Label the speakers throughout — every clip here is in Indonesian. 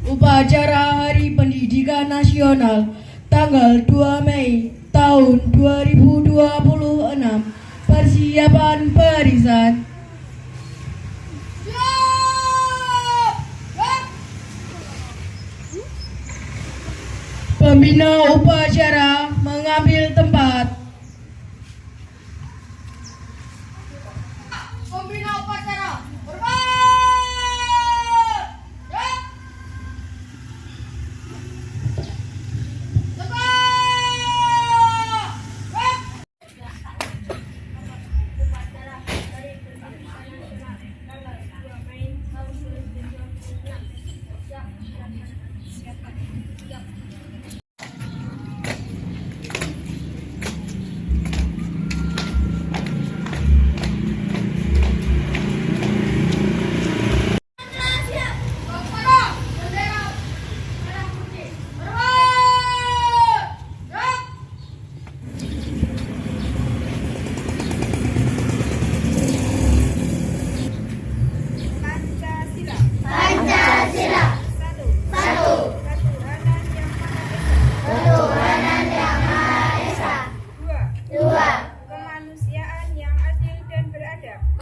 Speaker 1: Upacara Hari Pendidikan Nasional tanggal 2 Mei tahun 2026. Persiapan barisan. Pembina upacara mengambil tempat. Pembina upacara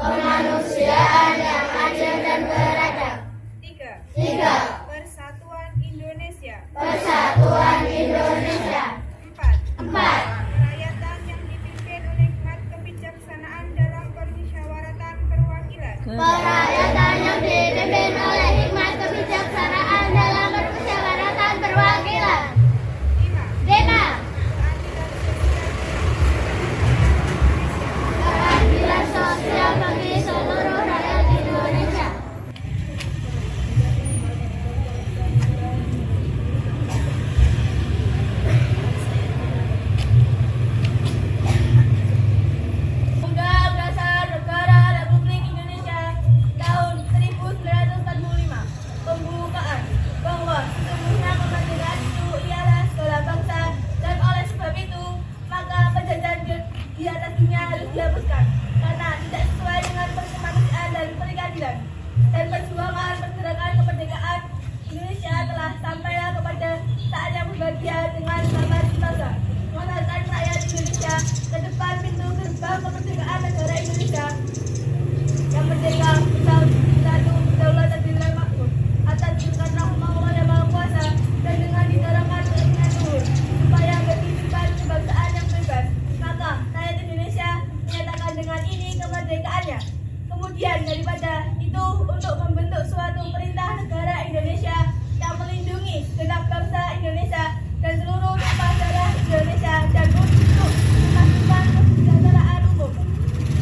Speaker 2: kemanusiaan yang adil dan beradab. 3. Persatuan Indonesia. 4.
Speaker 3: Kerakyatan yang dipimpin oleh hikmat kebijaksanaan dalam permusyawaratan perwakilan.
Speaker 2: Kerakyatan yang dipimpin oleh hikmat kebijaksanaan dalam permusyawaratan perwakilan. 5. Keadilan sosial bagi seluruh rakyat Indonesia.
Speaker 3: Undang Dasar Negara Republik Indonesia tahun 1945. Pembukaan bahwa sesungguhnya kemerdekaan itu ialah segala bangsa, dan oleh sebab itu maka penjajahan di atas dunia harus dihapuskan karena tidak sesuai dengan kemanusiaan dan keadilan. Dan perjuangan pergerakan kemerdekaan Indonesia telah sampailah kepada saatnya berbahagia dengan selamat bangsa, mengantarkan rakyat Indonesia ke depan pintu gerbang kemerdekaan negara Indonesia yang merdeka, bersatu, berdaulat dan makmur atas karena Allah yang Maha Kuasa, dan dengan didorongkan keinginan luhur supaya kehidupan kebangsaan yang bebas, maka rakyat Indonesia menyatakan dengan ini kemerdekaannya. Kemudian daripada itu, untuk membentuk suatu perintah negara Indonesia yang melindungi segenap bangsa Indonesia dan seluruh tumpah darah Indonesia, dan untuk memastikan kesejahteraan umum,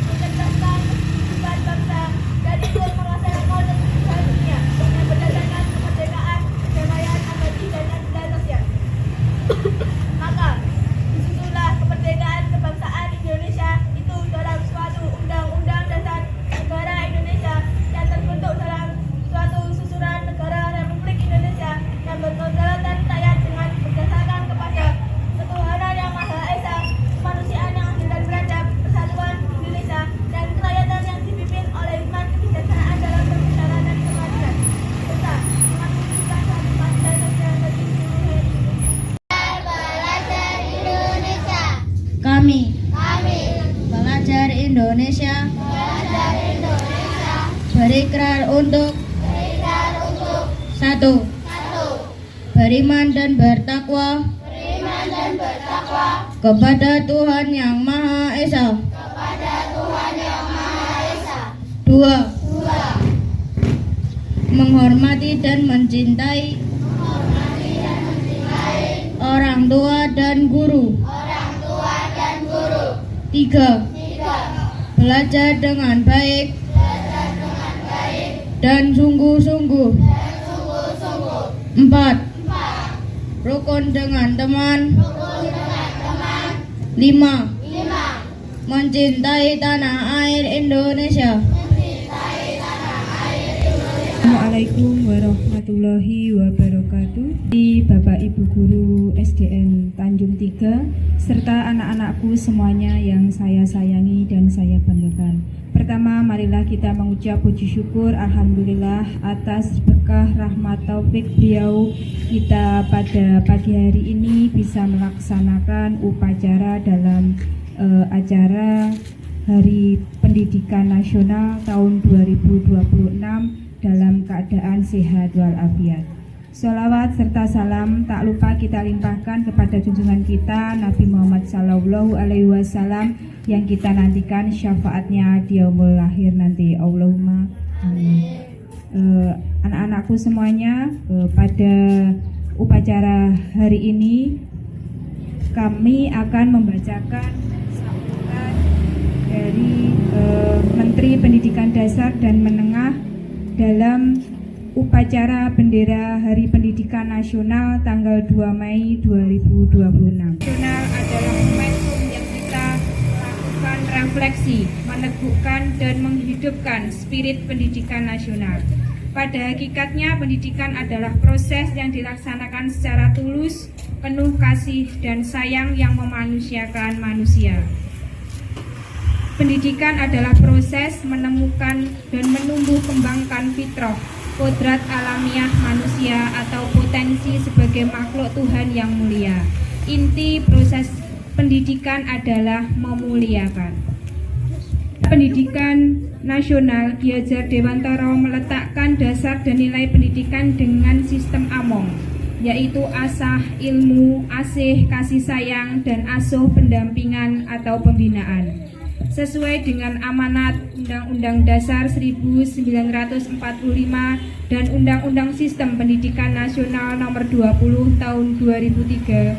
Speaker 3: mencerdaskan kehidupan bangsa, dan ikut melaksanakan kebijakan dunia yang berdasarkan kemerdekaan, kedamaian, abadi, dan keadilan sosial. Maka disusunlah kemerdekaan kebangsaan Indonesia itu dalam suatu undang-undang dasar negara Indonesia yang terbentuk dalam suatu susunan negara Republik Indonesia yang berkedaulatan rakyat dengan berdasarkan kepada ketuhanan yang Maha Esa, kemanusiaan yang adil dan beradab, persatuan Indonesia, dan kerakyatan yang dipimpin oleh hikmat kebijaksanaan dalam permusyawaratan keadilan, serta dengan mewujudkan suatu keadilan sosial bagi seluruh
Speaker 2: Pelajar Indonesia.
Speaker 1: Kami
Speaker 2: Pelajar Indonesia
Speaker 1: berikrar untuk 1. Beriman dan bertakwa kepada Tuhan Yang Maha Esa. 2. Menghormati dan mencintai orang tua dan guru. 3. Belajar dengan baik dan sungguh-sungguh. 4. Rukun dengan teman. 5. Mencintai tanah air Indonesia.
Speaker 4: Assalamualaikum warahmatullahi wabarakatuh. Di Bapak Ibu Guru SDN Tanjung 3 serta anak-anakku semuanya yang saya sayangi dan saya banggakan. Pertama, marilah kita mengucap puji syukur Alhamdulillah atas berkah rahmat taufik beliau kita pada pagi hari ini bisa melaksanakan upacara dalam acara Hari Pendidikan Nasional tahun 2026 dalam keadaan sehat walafiat. Sholawat serta salam tak lupa kita limpahkan kepada junjungan kita Nabi Muhammad SAW yang kita nantikan syafaatnya di yaumul lahir nanti. Allahumma amin. Anak-anakku semuanya, pada upacara hari ini kami akan membacakan sambutan dari Menteri Pendidikan Dasar dan Menengah dalam upacara bendera Hari Pendidikan Nasional tanggal 2 Mei 2026. Nasional adalah momentum yang kita lakukan refleksi, meneguhkan dan menghidupkan spirit pendidikan nasional. Pada hakikatnya, pendidikan adalah proses yang dilaksanakan secara tulus, penuh kasih dan sayang yang memanusiakan manusia. Pendidikan adalah proses menemukan dan menumbuh kembangkan fitrah, kodrat alamiah manusia atau potensi sebagai makhluk Tuhan yang mulia. Inti proses pendidikan adalah memuliakan. Pendidikan nasional Ki Hajar Dewantara meletakkan dasar dan nilai pendidikan dengan sistem AMONG, yaitu asah, ilmu, asih, kasih sayang, dan asuh pendampingan atau pembinaan. Sesuai dengan amanat Undang-Undang Dasar 1945 dan Undang-Undang Sistem Pendidikan Nasional Nomor 20 Tahun 2003,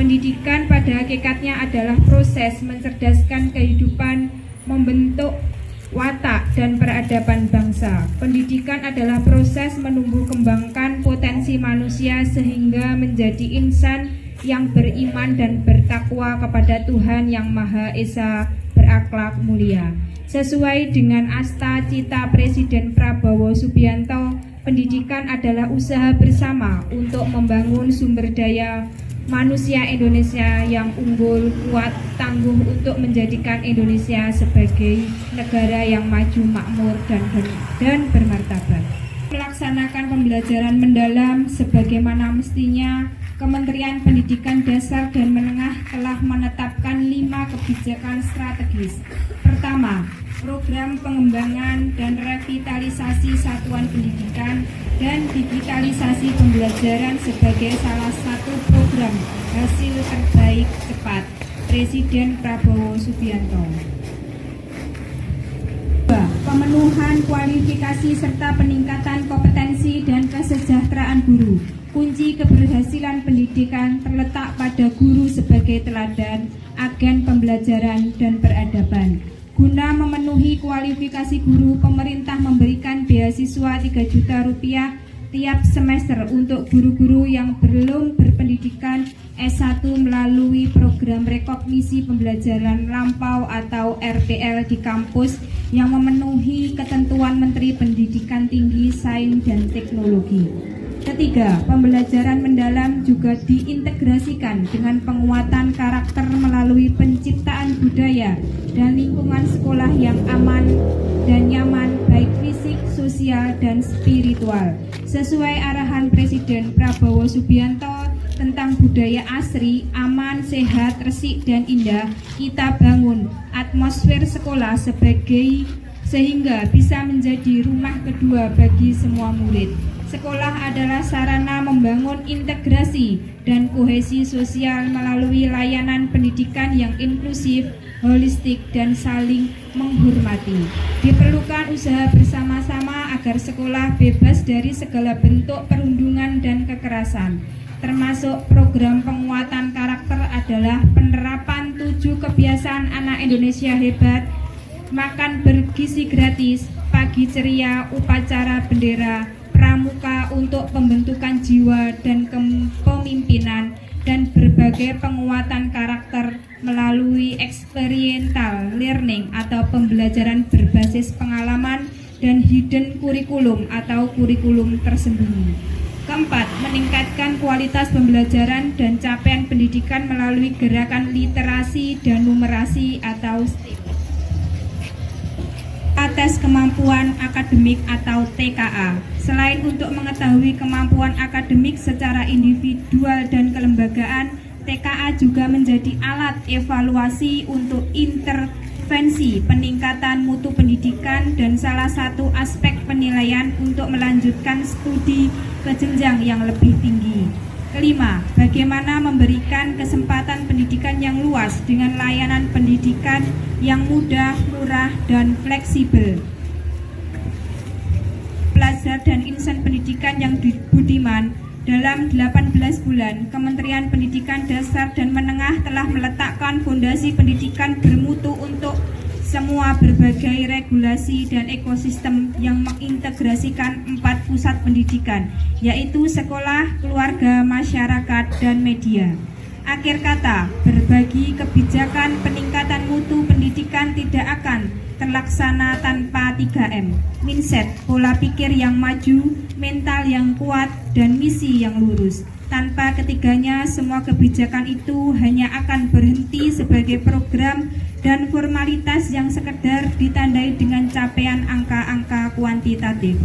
Speaker 4: pendidikan pada hakikatnya adalah proses mencerdaskan kehidupan, membentuk watak dan peradaban bangsa. Pendidikan adalah proses menumbuh kembangkan potensi manusia sehingga menjadi insan yang beriman dan bertakwa kepada Tuhan yang Maha Esa, berakhlak mulia. Sesuai dengan asta cita Presiden Prabowo Subianto, pendidikan adalah usaha bersama untuk membangun sumber daya manusia Indonesia yang unggul, kuat, tangguh untuk menjadikan Indonesia sebagai negara yang maju, makmur, dan bermartabat. Melaksanakan pembelajaran mendalam sebagaimana mestinya, Kementerian Pendidikan Dasar dan Menengah telah menetapkan 5 kebijakan strategis. Pertama, program pengembangan dan revitalisasi satuan pendidikan dan digitalisasi pembelajaran sebagai salah satu program hasil terbaik cepat Presiden Prabowo Subianto. 2. Pemenuhan kualifikasi serta peningkatan kompetensi dan kesejahteraan guru. Kunci keberhasilan pendidikan terletak pada guru sebagai teladan, agen pembelajaran dan peradaban. Guna memenuhi kualifikasi guru, pemerintah memberikan beasiswa 3 juta rupiah tiap semester untuk guru-guru yang belum berpendidikan S1 melalui program rekognisi pembelajaran lampau atau RPL di kampus yang memenuhi ketentuan Menteri Pendidikan Tinggi, Sains dan Teknologi. Ketiga, pembelajaran mendalam juga diintegrasikan dengan penguatan karakter melalui penciptaan budaya dan lingkungan sekolah yang aman dan nyaman baik fisik, sosial, dan spiritual. Sesuai arahan Presiden Prabowo Subianto tentang budaya asri, aman, sehat, resik, dan indah, kita bangun atmosfer sekolah sehingga bisa menjadi rumah kedua bagi semua murid. Sekolah adalah sarana membangun integrasi dan kohesi sosial melalui layanan pendidikan yang inklusif, holistik, dan saling menghormati. Diperlukan usaha bersama-sama agar sekolah bebas dari segala bentuk perundungan dan kekerasan. Termasuk program penguatan karakter adalah penerapan 7 kebiasaan anak Indonesia hebat, makan bergizi gratis, pagi ceria, upacara bendera, pramuka untuk pembentukan jiwa dan kepemimpinan, dan berbagai penguatan karakter melalui experiential learning atau pembelajaran berbasis pengalaman dan hidden kurikulum atau kurikulum tersembunyi. Keempat, meningkatkan kualitas pembelajaran dan capaian pendidikan melalui gerakan literasi dan numerasi atau STEAM. tes kemampuan akademik atau TKA. Selain untuk mengetahui kemampuan akademik secara individual dan kelembagaan, TKA juga menjadi alat evaluasi untuk intervensi peningkatan mutu pendidikan dan salah satu aspek penilaian untuk melanjutkan studi ke jenjang yang lebih tinggi. Kelima, bagaimana memberikan kesempatan pendidikan yang luas dengan layanan pendidikan yang mudah, murah, dan fleksibel. Pelajar dan insan pendidikan yang budiman, dalam 18 bulan, Kementerian Pendidikan Dasar dan Menengah telah meletakkan fondasi pendidikan bermutu untuk semua berbagai regulasi dan ekosistem yang mengintegrasikan 4 pusat pendidikan, yaitu sekolah, keluarga, masyarakat, dan media. Akhir kata, berbagi kebijakan peningkatan mutu pendidikan tidak akan terlaksana tanpa 3M, mindset, pola pikir yang maju, mental yang kuat, dan misi yang lurus. Tanpa ketiganya, semua kebijakan itu hanya akan berhenti sebagai program dan formalitas yang sekedar ditandai dengan capaian angka-angka kuantitatif.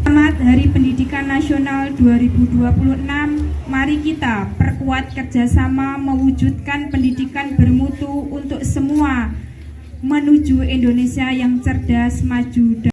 Speaker 4: Selamat Hari Pendidikan Nasional 2026. Mari kita perkuat kerjasama mewujudkan pendidikan bermutu untuk semua menuju Indonesia yang cerdas, maju, dan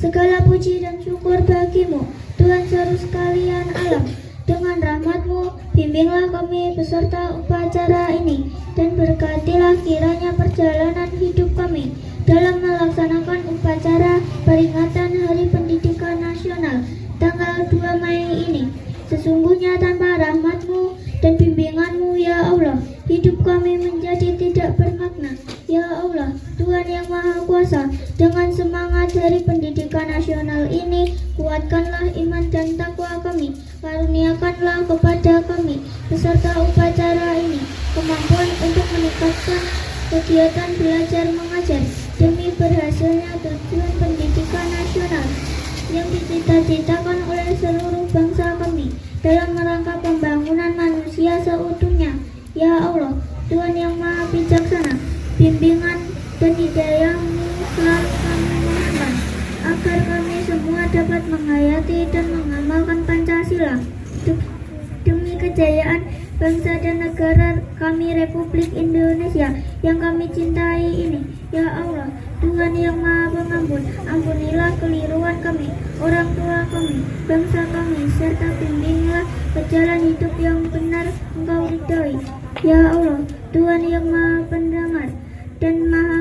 Speaker 2: segala puji dan syukur bagimu, Tuhan seru sekalian alam. Dengan rahmat-Mu, bimbinglah kami beserta upacara ini, dan berkatilah kiranya perjalanan hidup kami dalam melaksanakan upacara peringatan Hari Pendidikan Nasional tanggal 2 Mei ini. Sesungguhnya tanpa rahmat-Mu dan bimbingan-Mu, ya Allah, hidup kami menjadi tidak bermakna. Ya Allah, Tuhan yang Maha Kuasa, dengan semangat Hari Pendidikan Nasional ini, kuatkanlah iman dan takwa kami. Karuniakanlah kepada kami peserta upacara ini kemampuan untuk meningkatkan kegiatan belajar mengajar demi berhasilnya tujuan pendidikan nasional yang dicita-citakan oleh seluruh bangsa kami dalam rangka pembangunan manusia seutuhnya. Ya Allah, Tuhan yang Maha Bijaksana, bimbingan dan hidayah-Mu selalu kami mohonkan agar kami semua dapat menghayati dan mengamalkan Pancasila demi kejayaan bangsa dan negara kami Republik Indonesia yang kami cintai ini. Ya Allah, Tuhan yang Maha Pengampun, ampunilah keliruan kami, orang tua kami, bangsa kami, serta bimbinglah ke jalan hidup yang benar Engkau ridhoi. Ya Allah, Tuhan yang Maha Pendengar dan Maha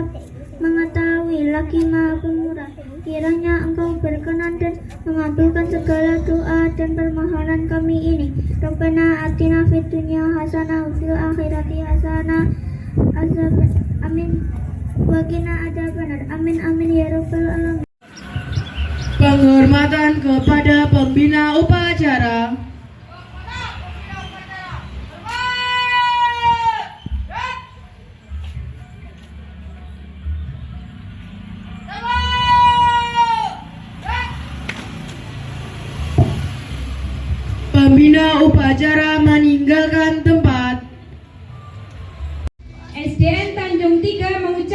Speaker 2: Mengetahui, lagi Maha Pemurah, kiranya Engkau berkenan dan mengabulkan segala doa dan permohonan kami ini. Rabbana atina fid dunya hasanah wa fil akhirati hasanah. Amin. Wa qina adzabannar. Amin amin ya rabbal alamin.
Speaker 1: Penghormatan kepada pembina upacara. Pembina upacara meninggalkan tempat.
Speaker 4: SDN Tanjung 3 mengucapkan